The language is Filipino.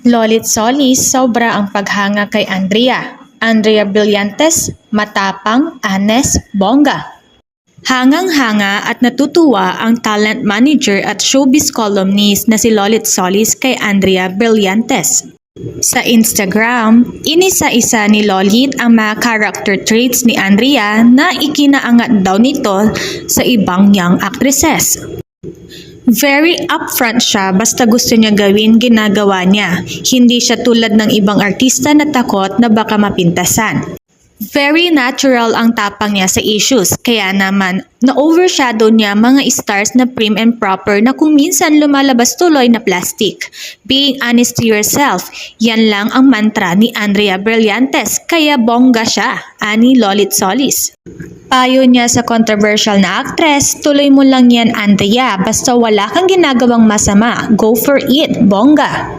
Lolit Solis, sobra ang paghanga kay Andrea. Andrea Brillantes, matapang, honest, bongga. Hangang-hanga at natutuwa ang talent manager at showbiz columnist na si Lolit Solis kay Andrea Brillantes. Sa Instagram, inisa-isa ni Lolit ang mga character traits ni Andrea na ikinaangat daw nito sa ibang young actresses. Very upfront siya basta gusto niya gawin, ginagawa niya. Hindi siya tulad ng ibang artista na takot na baka mapintasan. Very natural ang tapang niya sa issues, kaya naman na-overshadow niya mga stars na prim and proper na kung minsan lumalabas tuloy na plastic. Being honest to yourself, yan lang ang mantra ni Andrea Brillantes, kaya bongga siya, ani Lolit Solis. Payo niya sa controversial na actress, tuloy mo lang yan Andrea, basta wala kang ginagawang masama, go for it, bongga.